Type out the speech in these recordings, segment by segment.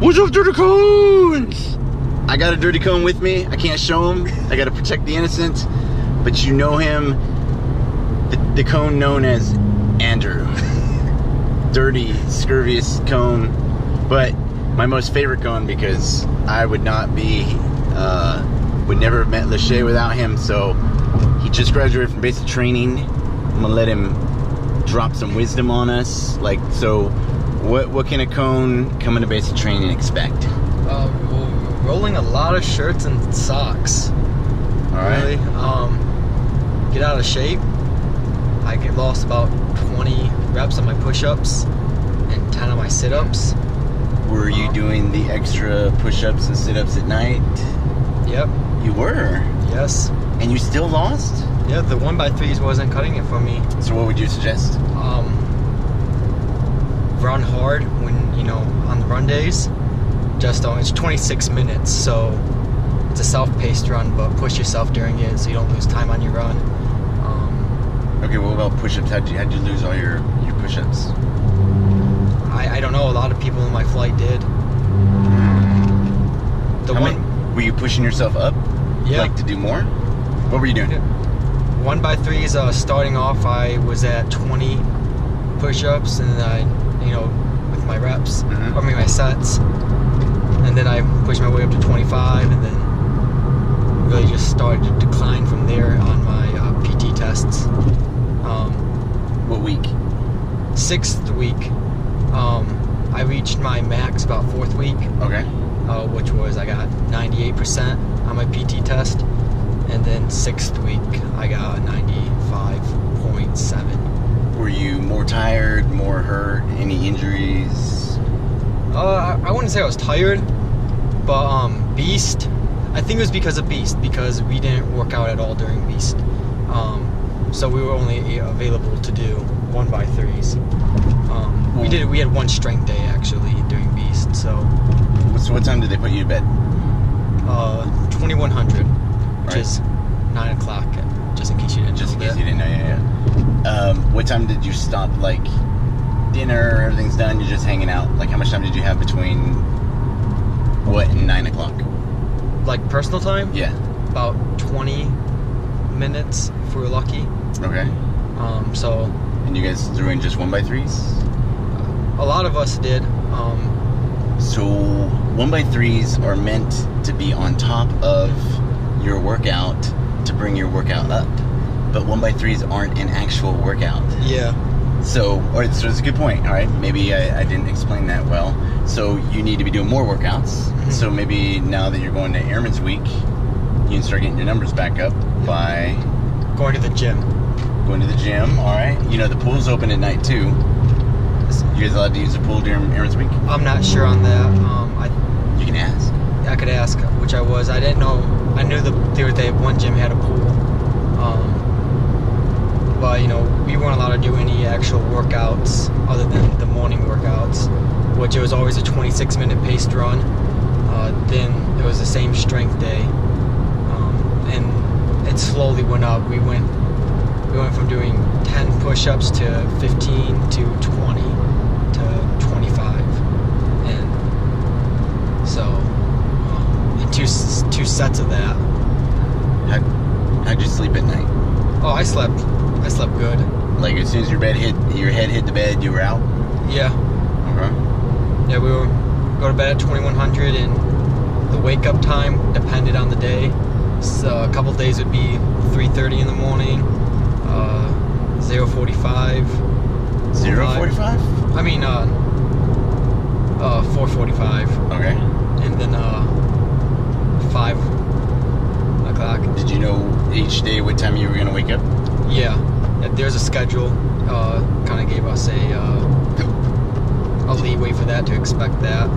What's up, dirty cones? I got a dirty cone with me. I can't show him. I got to protect the innocent. But you know him, the cone known as Andrew. Dirty, scurvious cone. But my most favorite cone, because I would not be, would never have met LaShay without him. So he just graduated from basic training. I'm gonna let him drop some wisdom on us. Like, so what can a cone coming to basic training expect? Rolling a lot of shirts and socks. All right. Really. Get out of shape. I get lost about 20 reps on my push-ups and 10 on my sit-ups. Were you doing the extra push-ups and sit-ups at night? Yep. You were? Yes. And you still lost? Yeah, the 1x3s wasn't cutting it for me. So what would you suggest? Run hard when, you know, on the run days. Just it's 26 minutes, so it's a self-paced run, but push yourself during it so you don't lose time on your run. Okay, what about push-ups? How'd you lose all your push-ups? I don't know, a lot of people in my flight did. Were you pushing yourself up? Yeah. Like to do more? What were you doing? 1x3s, starting off, I was at 20 push-ups, and then I, you know, with my reps, I mean my sets, and then I pushed my way up to 25, and then really just started to decline from there on my PT tests. What week? 6th week. I reached my max about 4th week. Okay. Which was, I got 98% on my PT test, and then 6th week I got 95.7. Were you more tired, more hurt, any injuries? I wouldn't say I was tired, but Beast, I think it was because of Beast, because we didn't work out at all during Beast. So we were only available to do 1x3s. We had one strength day actually during Beast, so what time did they put you to bed? 2100, which is 9 o'clock, just in case you didn't know. Just in case you didn't know, yeah. What time did you stop, like, dinner, everything's done, you're just hanging out? Like, how much time did you have between what and 9 o'clock? Like, personal time? Yeah. About 20 minutes, if we were lucky. Okay. So... And you guys threw in just 1x3s? A lot of us did. So 1x3s are meant to be on top of your workout to bring your workout up, but 1x3s aren't an actual workout. Yeah. So it's a good point. All right, maybe I didn't explain that well. So you need to be doing more workouts. So maybe now that you're going to Airman's Week, you can start getting your numbers back up by going to the gym. Going to the gym. All right. You know the pool's open at night too. You guys allowed to use the pool during Airman's Week? I'm not sure on that. You can ask. I could ask, which I was. I didn't know. I knew one gym had a pool. But, you know, we weren't allowed to do any actual workouts other than the morning workouts, which it was always a 26-minute paced run. Then it was the same strength day. And it slowly went up. We went from doing 10 push-ups to 15 to 20 to 25, and so in two sets of that. How'd you sleep at night? Oh, I slept good. Like as soon as your head hit the bed, you were out? Yeah. Okay. Yeah, we would go to bed at 2100, and the wake up time depended on the day. So a couple days would be 3:30 in the morning. 0:45. 0:45? I mean, 4:45. Okay. And then 5 o'clock. Did you know each day what time you were gonna wake up? Yeah. There's a schedule. Kind of gave us a leeway for that, to expect that.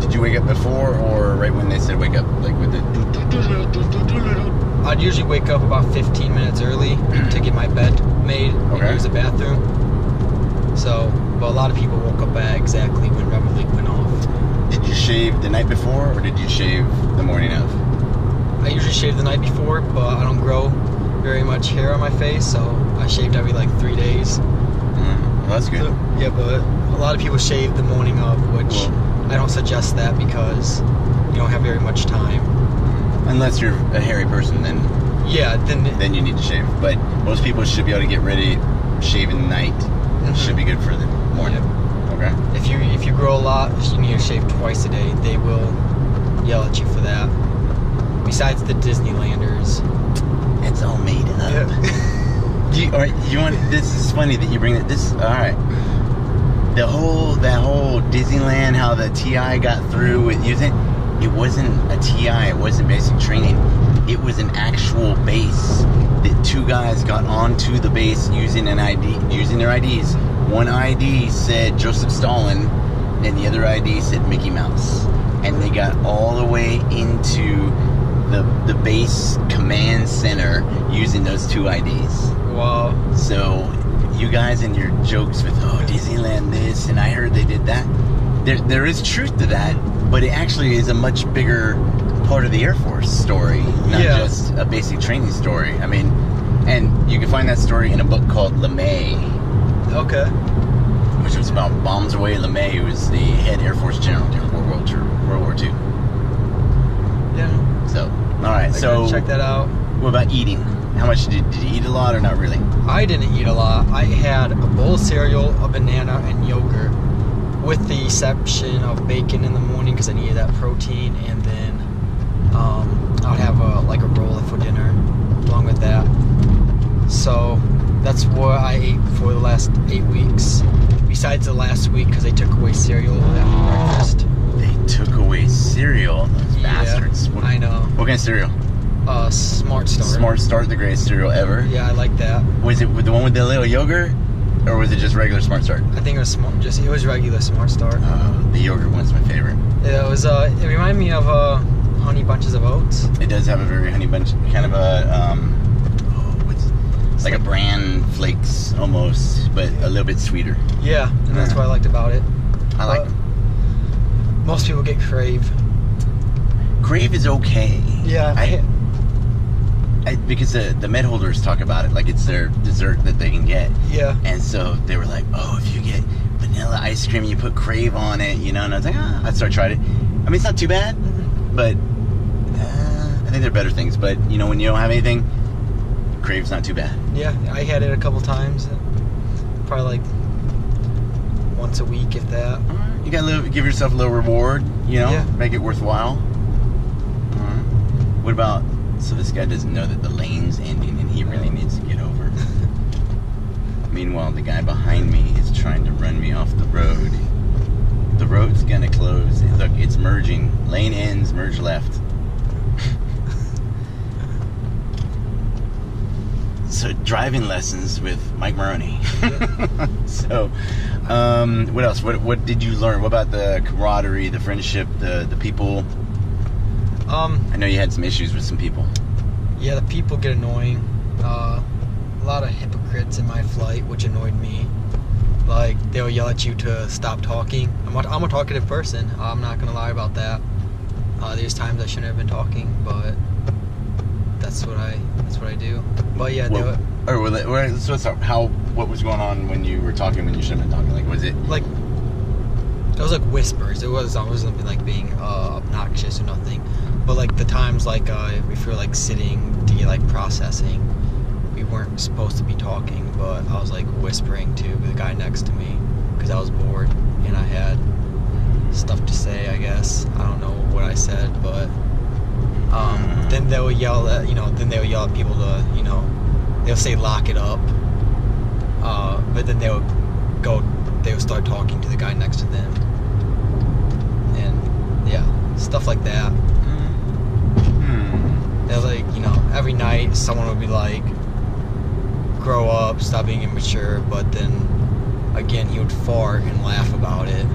Did you wake up before or right when they said wake up? Like with the... I'd usually wake up about 15 minutes early to get my bed made and use the bathroom. So, but a lot of people woke up at exactly when Rebel League went off. Did you shave the night before or did you shave the morning of? I usually shave the night before, but I don't grow very much hair on my face, so I shaved every like 3 days. Well, that's good. So, yeah, but a lot of people shave the morning of, which I don't suggest. suggest that because you don't have very much time. Unless you're a hairy person, then Yeah, then you need to shave. But most people should be able to get ready, shave in the night. Should be good for the morning. Yep. Okay. If you grow a lot, you need to shave twice a day. They will yell at you for that. Besides the Disneylanders. It's all made up. Yeah. All right, you want? This is funny that you bring that. This. All right. That whole Disneyland, how the TI got through with using. It wasn't a TI. It wasn't basic training. It was an actual base that two guys got onto the base using their IDs. One ID said Joseph Stalin, and the other ID said Mickey Mouse, and they got all the way into the base command center using those two IDs. Wow. So you guys and your jokes with Disneyland this, and I heard they did that. There is truth to that, but it actually is a much bigger part of the Air Force story, not just a basic training story. I mean, and you can find that story in a book called LaShay. Okay. Which was about Bombs Away LaShay, who was the head Air Force general during World War II. Yeah. So, all right. So check that out. What about eating? How much did you eat? A lot or not really? I didn't eat a lot. I had a bowl of cereal, a banana, and yogurt, with the exception of bacon in the morning because I needed that protein, and then I'd have a roll for dinner along with that. So that's what I ate for the last 8 weeks. Besides the last week because they took away cereal after breakfast. They took away cereal, those bastards. What, I know. What kind of cereal? Smart Start. Smart Start, the greatest cereal ever. Yeah, I like that. Was it the one with the little yogurt, or was it just regular Smart Start? I think it was it was regular Smart Start. The yogurt one's my favorite. It was. It reminded me of Honey Bunches of Oats. It does have a very honey bunch, kind of a it's like a bran flakes almost, but a little bit sweeter. Yeah, and that's what I liked about it. I like them. Most people get Crave. Crave is okay. Yeah. Because the med holders talk about it like it's their dessert that they can get. Yeah. And so they were like, oh, if you get vanilla ice cream, you put Crave on it, and I was like, so I tried it. I mean, it's not too bad, but I think there are better things. But when you don't have anything, Crave's not too bad. Yeah, I had it a couple times, probably like once a week, if that. All right. You gotta give yourself a little reward, make it worthwhile. All right. What about? So this guy doesn't know that the lane's ending and he really needs to get over. Meanwhile, the guy behind me is trying to run me off the road. The road's gonna close. Look, it's merging. Lane ends, merge left. So driving lessons with Mike Maroney. So, what else? What did you learn? What about the camaraderie, the friendship, the people? I know you had some issues with some people. Yeah, the people get annoying. A lot of hypocrites in my flight, which annoyed me. Like, they'll yell at you to stop talking. I'm a talkative person. I'm not gonna lie about that. There's times I shouldn't have been talking, but that's what I do. But yeah, so what's up? What was going on when you were talking when you shouldn't have been talking? Like, was it like? It was like whispers. I wasn't like being obnoxious or nothing. But like the times like if you're like sitting to get like processing, we weren't supposed to be talking, but I was like whispering to the guy next to me because I was bored and I had stuff to say. I guess I don't know what I said, but then they'll yell at people to they'll say lock it up, but then they'll start talking to the guy next to them, and stuff like that. They're like, every night someone would be like, grow up, stop being immature, but then again he would fart and laugh about it.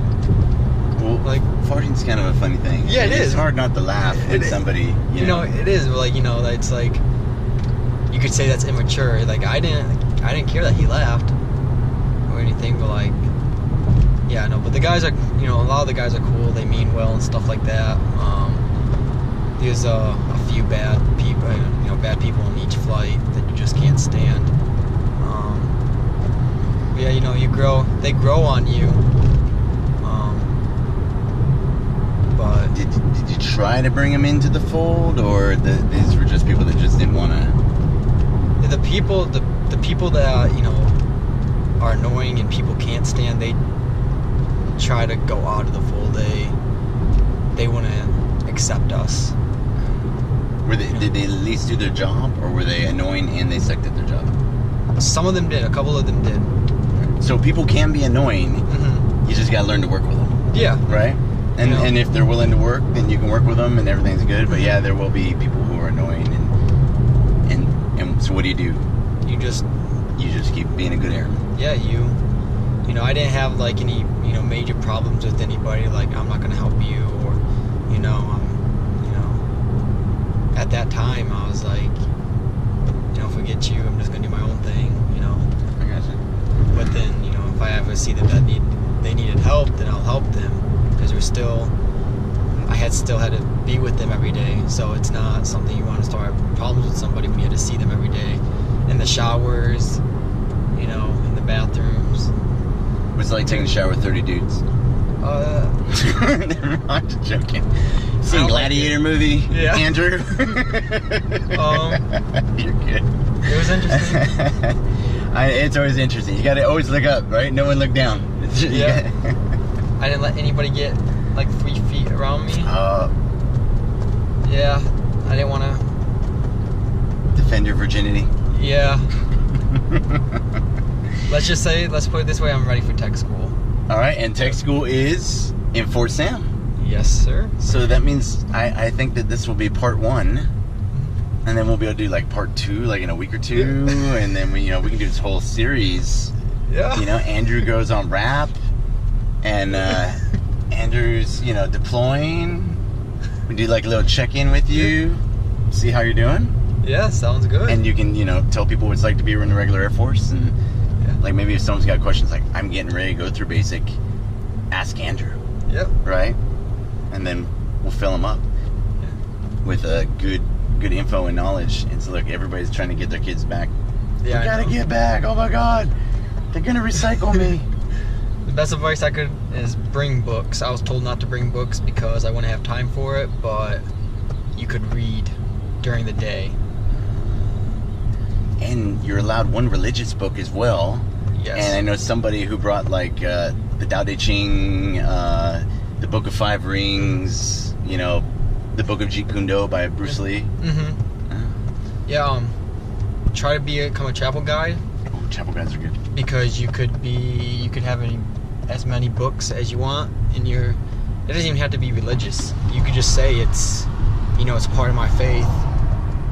Well, like, farting's kind of a funny thing. Yeah, it is. It's hard not to laugh at somebody. You know, it is. Like, it's like you could say that's immature. Like, I didn't care that he laughed or anything, but like, yeah, no. But the guys are, a lot of the guys are cool. They mean well and stuff like that. There's a few bad people on each flight that you just can't stand. They grow on you. try to bring them into the fold, or these were just people that just didn't want to? The people that are annoying and people can't stand, they try to go out of the fold. They want to accept us. Did they at least do their job, or were they annoying and they sucked at their job? Some of them did. A couple of them did. So people can be annoying. Mm-hmm. You just got to learn to work with them. Yeah. Right? And if they're willing to work, then you can work with them and everything's good. But yeah, there will be people who are annoying. And so what do? You just keep being a good airman. Yeah, I didn't have like any, major problems with anybody. Like, I'm not going to help you, or, at that time I was like, forget you, I'm just going to do my own thing, I gotcha. But then, if I ever see that they needed help, then I'll help them, because I still had to be with them every day. So it's not something you want to start problems with somebody when you had to see them every day in the showers, in the bathrooms. What's it like taking a shower with 30 dudes? Never mind, I'm just joking. Seen Gladiator movie? Yeah. Andrew? You're good. It was interesting. It's always interesting. You gotta always look up, right? No one look down. Yeah. I didn't let anybody get like 3 feet around me. Yeah. I didn't want to defend your virginity. Yeah. Let's put it this way, I'm ready for tech school. Alright, and tech school is in Fort Sam. Yes, sir. So that means I think that this will be part 1. And then we'll be able to do like part 2, like in a week or 2. Yeah. And then we can do this whole series. Yeah. Andrew goes on rap. And Andrew's, deploying. We do like a little check-in with you. See how you're doing. Yeah, sounds good. And you can, tell people what it's like to be in the regular Air Force. And like maybe if someone's got questions like, I'm getting ready to go through basic, ask Andrew. Yep. Right? And then we'll fill them up with good info and knowledge. And so look, everybody's trying to get their kids back. Yeah, we gotta get back. Oh my God. They're gonna recycle me. The best advice I could is bring books. I was told not to bring books because I wouldn't have time for it, but you could read during the day. And you're allowed one religious book as well. Yes. And I know somebody who brought like the Tao Te Ching, the Book of Five Rings, the Book of Jeet Kune Do by Bruce Lee. Mm-hmm. Yeah, try to become a travel guide. Oh, travel guides are good. Because you could have as many books as you want, and it doesn't even have to be religious. You could just say it's part of my faith,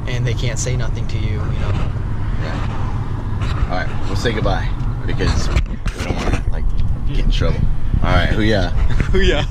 and they can't say nothing to you, Yeah. All right, we'll say goodbye because we don't want to get in trouble. All right, hooyah. Hooyah.